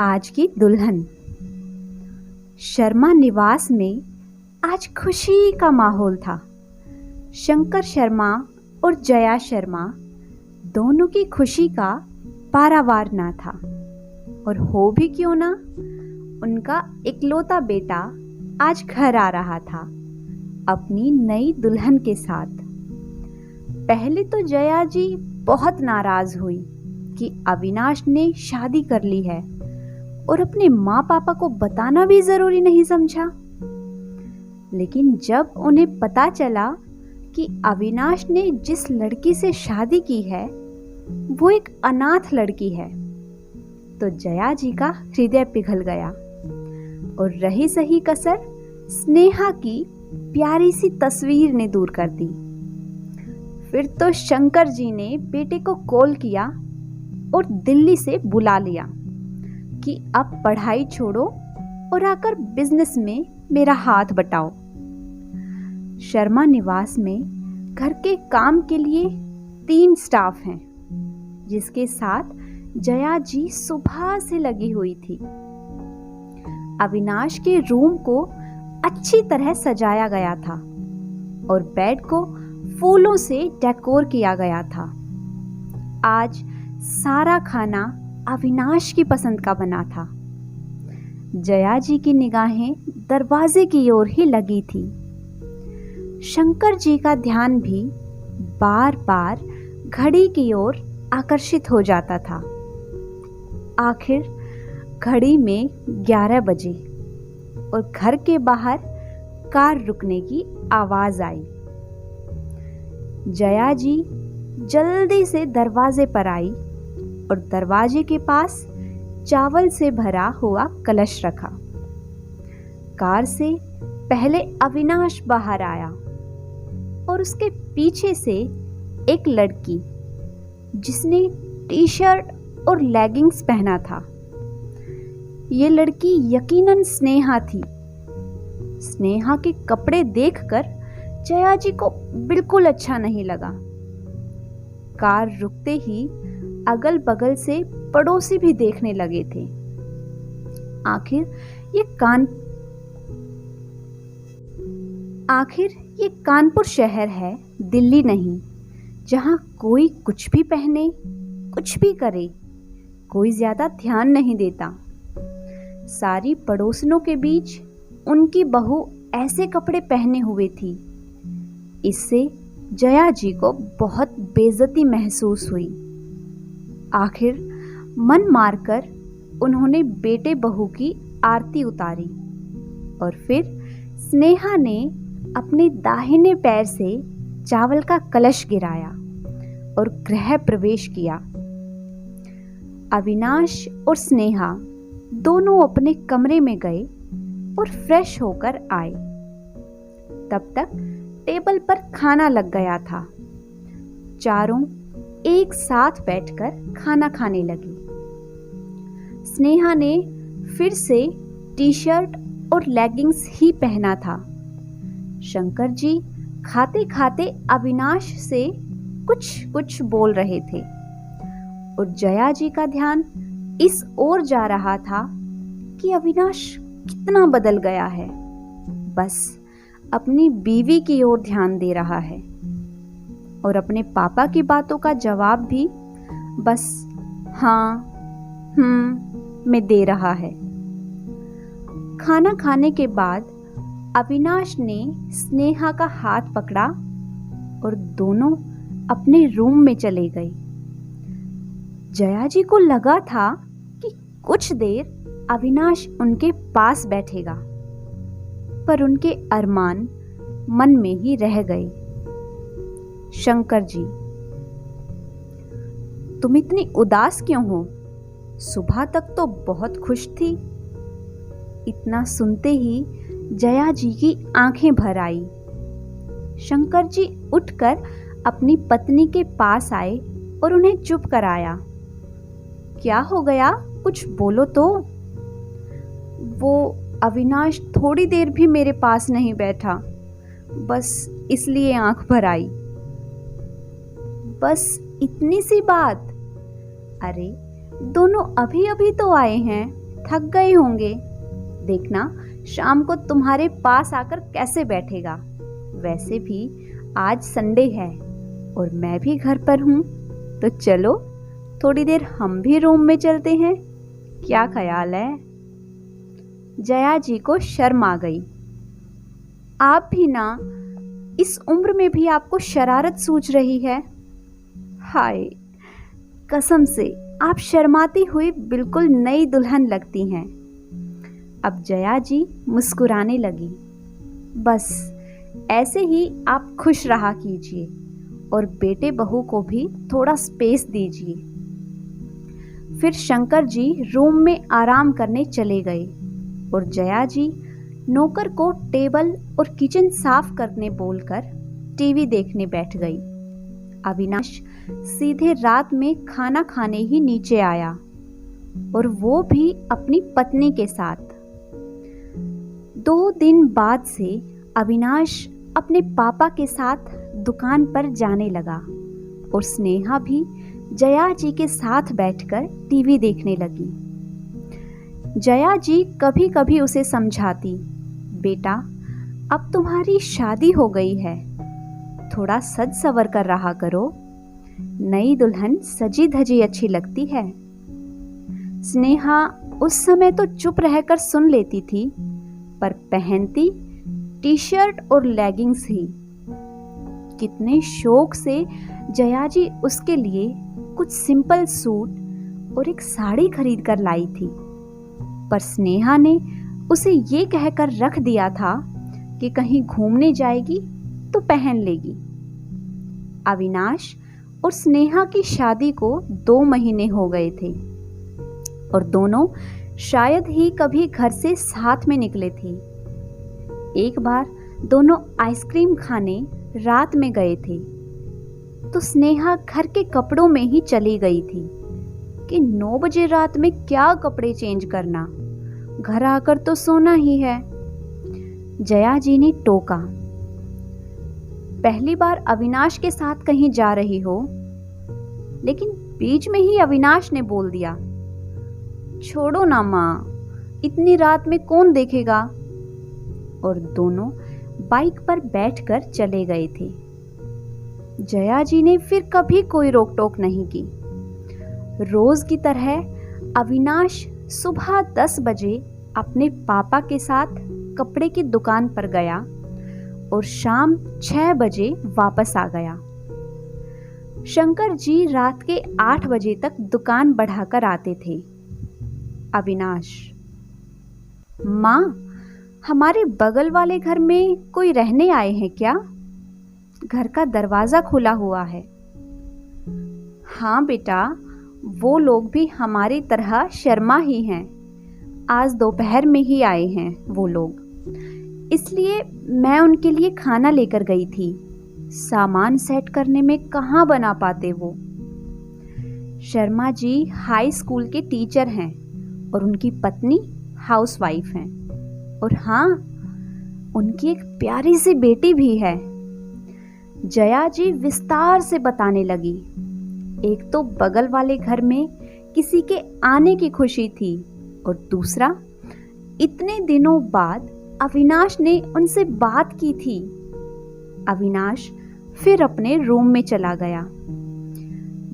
आज की दुल्हन। शर्मा निवास में आज खुशी का माहौल था। शंकर शर्मा और जया शर्मा दोनों की खुशी का पारावार ना था, और हो भी क्यों ना, उनका इकलौता बेटा आज घर आ रहा था अपनी नई दुल्हन के साथ। पहले तो जया जी बहुत नाराज हुई कि अविनाश ने शादी कर ली है और अपने माँ पापा को बताना भी जरूरी नहीं समझा। लेकिन जब उन्हें पता चला कि अविनाश ने जिस लड़की से शादी की है वो एक अनाथ लड़की है, तो जया जी का हृदय पिघल गया। और रही सही कसर स्नेहा की प्यारी सी तस्वीर ने दूर कर दी। फिर तो शंकर जी ने बेटे को कॉल किया और दिल्ली से बुला लिया कि अब पढ़ाई छोड़ो और आकर बिजनेस में मेरा हाथ बटाओ। शर्मा निवास में घर के काम के लिए 3 स्टाफ हैं, जिसके साथ जया जी सुबह से लगी हुई थी। अविनाश के रूम को अच्छी तरह सजाया गया था और बेड को फूलों से डेकोर किया गया था। आज सारा खाना अविनाश की पसंद का बना था। जया जी की निगाहें दरवाजे की ओर ही लगी थी। शंकर जी का ध्यान भी बार बार घड़ी की ओर आकर्षित हो जाता था। आखिर घड़ी में 11 बजे और घर के बाहर कार रुकने की आवाज आई। जया जी जल्दी से दरवाजे पर आई और दरवाजे के पास चावल से भरा हुआ कलश रखा। कार से पहले अविनाश बाहर आया और उसके पीछे से एक लड़की जिसने टी-शर्ट और लेगिंग्स पहना था। ये लड़की यकीनन स्नेहा थी। स्नेहा के कपड़े देखकर जया जी को बिल्कुल अच्छा नहीं लगा। कार रुकते ही अगल बगल से पड़ोसी भी देखने लगे थे। आखिर ये कानपुर शहर है, दिल्ली नहीं, जहां कोई कुछ भी पहने, कुछ भी करे, कोई ज्यादा ध्यान नहीं देता। सारी पड़ोसनों के बीच उनकी बहू ऐसे कपड़े पहने हुए थी। इससे जया जी को बहुत बेइज्जती महसूस हुई। आखिर मन मारकर उन्होंने बेटे बहू की आरती उतारी और फिर स्नेहा ने अपने दाहिने पैर से चावल का कलश गिराया और गृह प्रवेश किया। अविनाश और स्नेहा दोनों अपने कमरे में गए और फ्रेश होकर आए। तब तक टेबल पर खाना लग गया था। चारों एक साथ बैठकर खाना खाने लगी। स्नेहा ने फिर से टी-शर्ट और लेगिंग्स ही पहना था। शंकर जी खाते खाते अविनाश से कुछ कुछ बोल रहे थे और जया जी का ध्यान इस ओर जा रहा था कि अविनाश कितना बदल गया है। बस अपनी बीवी की ओर ध्यान दे रहा है और अपने पापा की बातों का जवाब भी बस हाँ में दे रहा है। खाना खाने के बाद अविनाश ने स्नेहा का हाथ पकड़ा और दोनों अपने रूम में चले गए। जया जी को लगा था कि कुछ देर अविनाश उनके पास बैठेगा, पर उनके अरमान मन में ही रह गए। शंकर जी, तुम इतनी उदास क्यों हो? सुबह तक तो बहुत खुश थी। इतना सुनते ही जया जी की आंखें भर आई। शंकर जी उठकर अपनी पत्नी के पास आए और उन्हें चुप कराया। क्या हो गया? कुछ बोलो तो। वो अविनाश थोड़ी देर भी मेरे पास नहीं बैठा, बस इसलिए आंख भर आई। बस इतनी सी बात? अरे दोनों अभी अभी तो आए हैं, थक गए होंगे। देखना शाम को तुम्हारे पास आकर कैसे बैठेगा। वैसे भी आज संडे है और मैं भी घर पर हूँ, तो चलो थोड़ी देर हम भी रूम में चलते हैं। क्या ख्याल है? जया जी को शर्म आ गई। आप भी ना, इस उम्र में भी आपको शरारत सूझ रही है। हाय, कसम से आप शर्माती हुई बिल्कुल नई दुल्हन लगती हैं। अब जया जी मुस्कुराने लगी। बस ऐसे ही आप खुश रहा कीजिए और बेटे बहू को भी थोड़ा स्पेस दीजिए। फिर शंकर जी रूम में आराम करने चले गए और जया जी नौकर को टेबल और किचन साफ करने बोलकर टीवी देखने बैठ गई। अविनाश सीधे रात में खाना खाने ही नीचे आया, और वो भी अपनी पत्नी के साथ। 2 दिन बाद से अविनाश अपने पापा के साथ दुकान पर जाने लगा और स्नेहा भी जया जी के साथ बैठकर टीवी देखने लगी। जया जी कभी कभी उसे समझाती, बेटा अब तुम्हारी शादी हो गई है, थोड़ा सज सवर कर रहा करो, नई दुल्हन सजी धजी अच्छी लगती है। स्नेहा उस समय तो चुप रहकर सुन लेती थी, पर पहनती टी शर्ट और लेगिंग्स ही। कितने शौक से जया जी उसके लिए कुछ सिंपल सूट और एक साड़ी खरीद कर लाई थी, पर स्नेहा ने उसे ये कहकर रख दिया था कि कहीं घूमने जाएगी तो पहन लेगी। अविनाश और स्नेहा की शादी को 2 महीने हो गए थे और दोनों शायद ही कभी घर से साथ में निकले थे। एक बार दोनों आइसक्रीम खाने रात में गए थे, तो स्नेहा घर के कपड़ों में ही चली गई थी कि 9 बजे रात में क्या कपड़े चेंज करना, घर आकर तो सोना ही है। जया जी ने टोका, पहली बार अविनाश के साथ कहीं जा रही हो। लेकिन बीच में ही अविनाश ने बोल दिया, छोड़ो ना माँ, इतनी रात में कौन देखेगा। और दोनों बाइक पर बैठकर चले गए थे। जया जी ने फिर कभी कोई रोक टोक नहीं की। रोज की तरह अविनाश सुबह 10 बजे अपने पापा के साथ कपड़े की दुकान पर गया और शाम 6 बजे वापस आ गया। शंकर जी रात के 8 बजे तक दुकान बढ़ाकर आते थे। अविनाश, माँ, हमारे बगल वाले घर में कोई रहने आए हैं क्या? घर का दरवाजा खुला हुआ है। हाँ बेटा, वो लोग भी हमारी तरह शर्मा ही हैं। आज दोपहर में ही आए हैं वो लोग, इसलिए मैं उनके लिए खाना लेकर गई थी। सामान सेट करने में कहाँ बना पाते वो। शर्मा जी हाई स्कूल के टीचर हैं और उनकी पत्नी हाउसवाइफ हैं। और हाँ, उनकी एक प्यारी सी बेटी भी है। जया जी विस्तार से बताने लगी। एक तो बगल वाले घर में किसी के आने की खुशी थी, और दूसरा इतने दिनों बाद अविनाश ने उनसे बात की थी। अविनाश फिर अपने रूम में चला गया।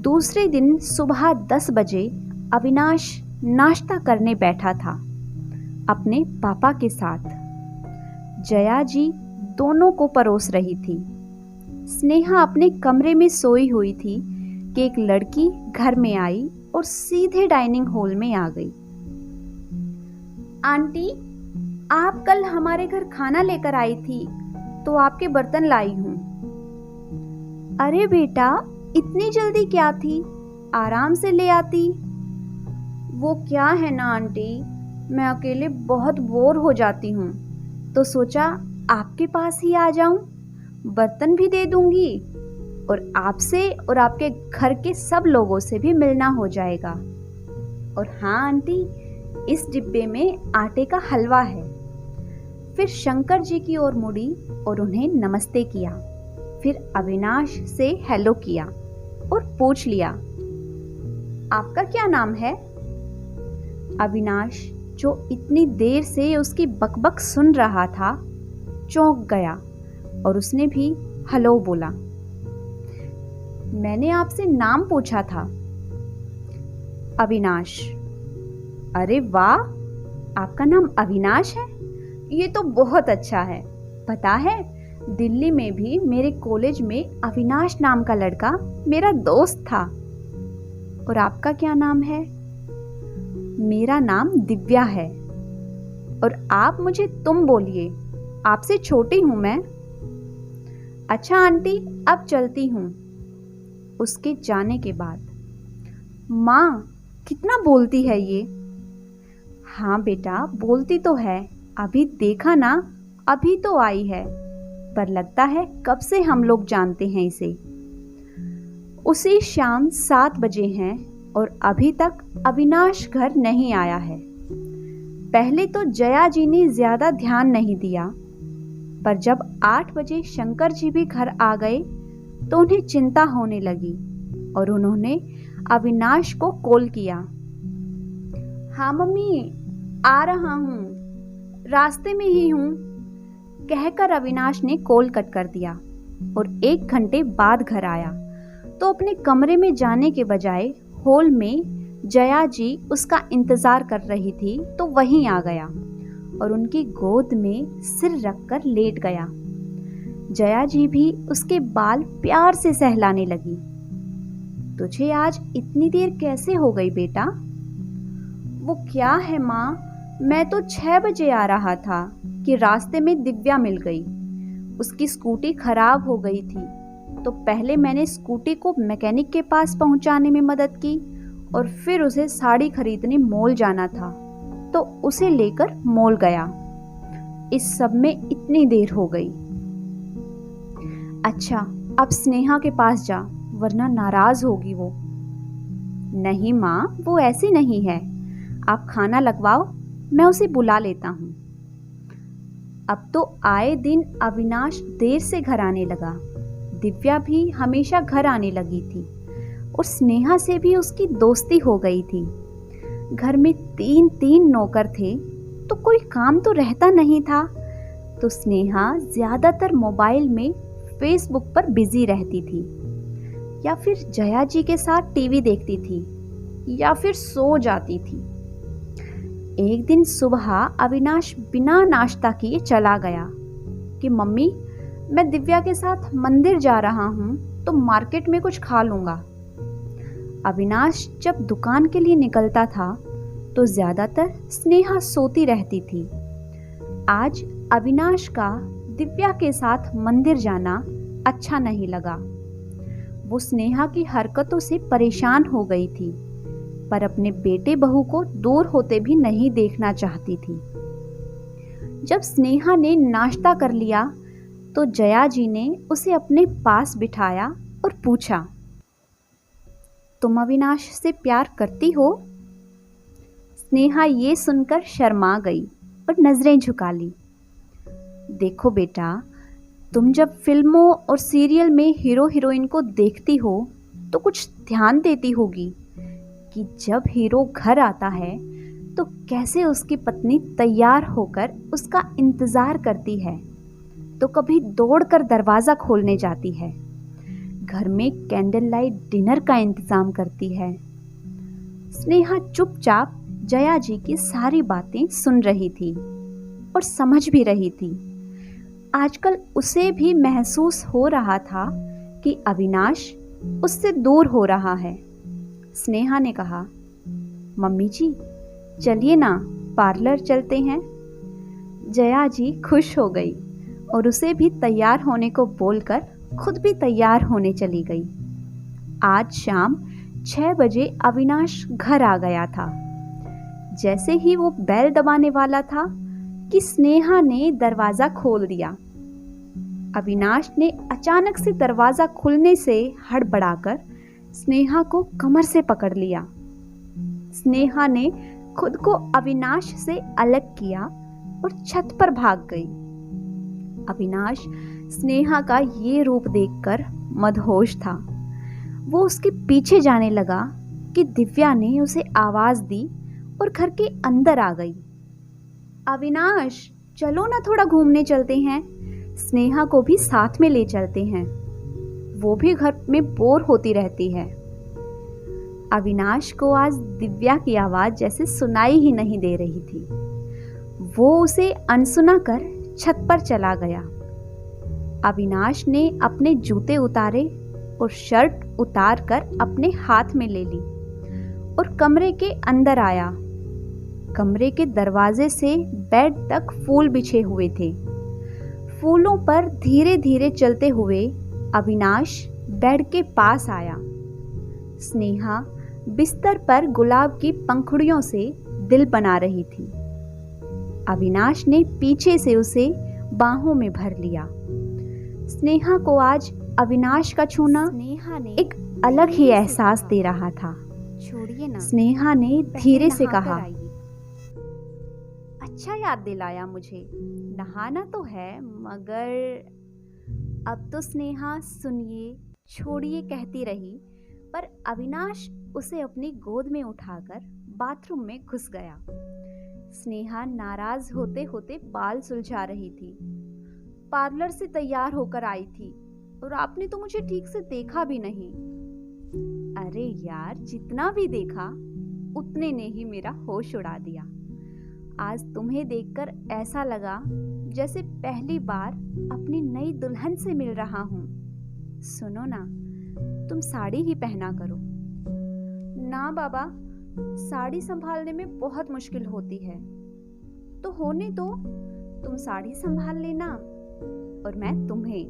दूसरे दिन सुबह 10 बजे अविनाश नाश्ता करने बैठा था अपने पापा के साथ। जया जी दोनों को परोस रही थी। स्नेहा अपने कमरे में सोई हुई थी कि एक लड़की घर में आई और सीधे डाइनिंग हॉल में आ गई। आंटी, आप कल हमारे घर खाना लेकर आई थी, तो आपके बर्तन लाई हूँ। अरे बेटा, इतनी जल्दी क्या थी? आराम से ले आती। वो क्या है ना आंटी, मैं अकेले बहुत बोर हो जाती हूँ, तो सोचा आपके पास ही आ जाऊं, बर्तन भी दे दूंगी और आपसे और आपके घर के सब लोगों से भी मिलना हो जाएगा। और हाँ आंटी, इस डिब्बे में आटे का हलवा है। फिर शंकर जी की ओर मुड़ी और उन्हें नमस्ते किया। फिर अविनाश से हेलो किया और पूछ लिया, आपका क्या नाम है? अविनाश जो इतनी देर से उसकी बकबक सुन रहा था, चौंक गया और उसने भी हेलो बोला। मैंने आपसे नाम पूछा था। अविनाश। अरे वाह, आपका नाम अविनाश है? ये तो बहुत अच्छा है। पता है, दिल्ली में भी मेरे कॉलेज में अविनाश नाम का लड़का मेरा दोस्त था। और आपका क्या नाम है? मेरा नाम दिव्या है। और आप मुझे तुम बोलिए, आपसे छोटी हूं मैं। अच्छा आंटी, अब चलती हूं। उसके जाने के बाद, माँ कितना बोलती है ये। हाँ बेटा, बोलती तो है। अभी देखा ना, अभी तो आई है, पर लगता है कब से हम लोग जानते हैं इसे। उसी शाम 7 बजे हैं और अभी तक अविनाश घर नहीं आया है। पहले तो जया जी ने ज्यादा ध्यान नहीं दिया, पर जब 8 बजे शंकर जी भी घर आ गए तो उन्हें चिंता होने लगी और उन्होंने अविनाश को कॉल किया। हाँ मम्मी, आ रहा हूँ, रास्ते में ही हूँ, कहकर अविनाश ने कॉल कट कर दिया और 1 घंटे बाद घर आया तो अपने कमरे में जाने के बजाय हॉल में जया जी उसका इंतजार कर रही थी तो वहीं आ गया और उनकी गोद में सिर रखकर लेट गया। जया जी भी उसके बाल प्यार से सहलाने लगी। तुझे आज इतनी देर कैसे हो गई बेटा? वो क्या है माँ, मैं तो 6 बजे आ रहा था कि रास्ते में दिव्या मिल गई। उसकी स्कूटी खराब हो गई थी तो पहले मैंने स्कूटी को मैकेनिक के पास पहुंचाने में मदद की और फिर उसे साड़ी खरीदने मॉल जाना था तो उसे लेकर मॉल गया। इस सब में इतनी देर हो गई। अच्छा, अब स्नेहा के पास जा, वरना नाराज होगी वो। नहीं माँ, वो ऐसी नहीं है। आप खाना लगवाओ, मैं उसे बुला लेता हूँ। अब तो आए दिन अविनाश देर से घर आने लगा। दिव्या भी हमेशा घर आने लगी थी और स्नेहा से भी उसकी दोस्ती हो गई थी। घर में 3 नौकर थे तो कोई काम तो रहता नहीं था, तो स्नेहा ज्यादातर मोबाइल में फेसबुक पर बिजी रहती थी या फिर जया जी के साथ टीवी देखती थी या फिर सो जाती थी। एक दिन सुबह अविनाश बिना नाश्ता किए चला गया कि मम्मी, मैं दिव्या के साथ मंदिर जा रहा हूँ तो मार्केट में कुछ खा लूँगा। अविनाश जब दुकान के लिए निकलता था तो ज्यादातर स्नेहा सोती रहती थी। आज अविनाश का दिव्या के साथ मंदिर जाना अच्छा नहीं लगा। वो स्नेहा की हरकतों से परेशान हो गई थी, पर अपने बेटे बहू को दूर होते भी नहीं देखना चाहती थी। जब स्नेहा ने नाश्ता कर लिया तो जया जी ने उसे अपने पास बिठाया और पूछा, तुम अविनाश से प्यार करती हो? स्नेहा ये सुनकर शर्मा गई और नजरें झुका ली। देखो बेटा, तुम जब फिल्मों और सीरियल में हीरो हीरोइन को देखती हो तो कुछ ध्यान देती होगी कि जब हीरो घर आता है तो कैसे उसकी पत्नी तैयार होकर उसका इंतजार करती है, तो कभी दौड़कर दरवाजा खोलने जाती है, घर में कैंडल लाइट डिनर का इंतजाम करती है। स्नेहा चुपचाप जया जी की सारी बातें सुन रही थी और समझ भी रही थी। आजकल उसे भी महसूस हो रहा था कि अविनाश उससे दूर हो रहा है। स्नेहा ने कहा, मम्मी जी चलिए ना, पार्लर चलते हैं। जया जी खुश हो गई और उसे भी तैयार होने को बोलकर खुद भी तैयार होने चली गई। आज शाम 6 बजे अविनाश घर आ गया था। जैसे ही वो बेल दबाने वाला था कि स्नेहा ने दरवाजा खोल दिया। अविनाश ने अचानक से दरवाजा खुलने से हड़बड़ाकर स्नेहा को कमर से पकड़ लिया। स्नेहा ने खुद को अविनाश से अलग किया और छत पर भाग गई। अविनाश स्नेहा का ये रूप देखकर मदहोश था। वो उसके पीछे जाने लगा कि दिव्या ने उसे आवाज दी और घर के अंदर आ गई। अविनाश, चलो ना थोड़ा घूमने चलते हैं। स्नेहा को भी साथ में ले चलते हैं, वो भी घर में बोर होती रहती है। अविनाश को आज दिव्या की आवाज जैसे सुनाई ही नहीं दे रही थी। वो उसे अनसुना कर छत पर चला गया। अविनाश ने अपने जूते उतारे और शर्ट उतार कर अपने हाथ में ले ली और कमरे के अंदर आया। कमरे के दरवाजे से बेड तक फूल बिछे हुए थे। फूलों पर धीरे धीरे चलते हुए अविनाश बेड के पास आया। स्नेहा बिस्तर पर गुलाब की पंखुड़ियों से दिल बना रही थी। अविनाश ने पीछे से उसे बाहों में भर लिया। स्नेहा को आज अविनाश का छूना एक अलग ही एहसास दे रहा था। छोड़िए ना। स्नेहा ने धीरे से कहा, अच्छा याद दिलाया मुझे। नहाना तो है, मगर अब तो स्नेहा सुनिए छोड़िए कहती रही, पर अविनाश उसे अपनी गोद में उठाकर बाथरूम में घुस गया। स्नेहा नाराज होते होते बाल सुलझा रही थी। पार्लर से तैयार होकर आई थी और आपने तो मुझे ठीक से देखा भी नहीं। अरे यार, जितना भी देखा उतने ने ही मेरा होश उड़ा दिया। आज तुम्हें देखकर ऐसा लगा जैसे पहली बार अपनी नई दुल्हन से मिल रहा हूं। सुनो ना, तुम साड़ी ही पहना करो। ना बाबा, साड़ी संभालने में बहुत मुश्किल होती है। तो होने दो, तुम साड़ी संभाल लेना और मैं तुम्हें।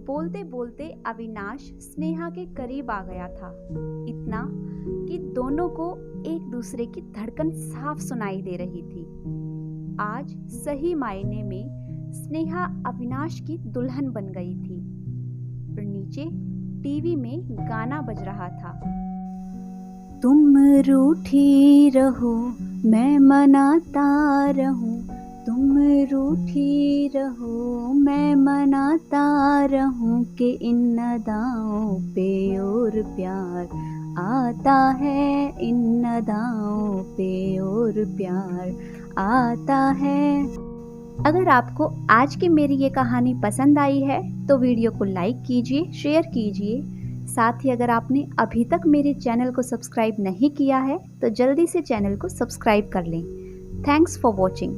बोलते बोलते अविनाश स्नेहा के करीब आ गया था, इतना कि दोनों को एक दूसरे की धड़कन साफ सुनाई दे रही थी। आज सही मायने में स्नेहा अविनाश की दुल्हन बन गई थी। और नीचे टीवी में गाना बज रहा था। तुम रूठी रहो मैं मनाता रहूं, तुम रूठी रहो मैं मनाता रहूं कि इन अदाओं पे और प्यार आता है, इन अदाओं पे और प्यार आता है। अगर आपको आज की मेरी ये कहानी पसंद आई है तो वीडियो को लाइक कीजिए, शेयर कीजिए। साथ ही अगर आपने अभी तक मेरे चैनल को सब्सक्राइब नहीं किया है तो जल्दी से चैनल को सब्सक्राइब कर लें। Thanks for watching.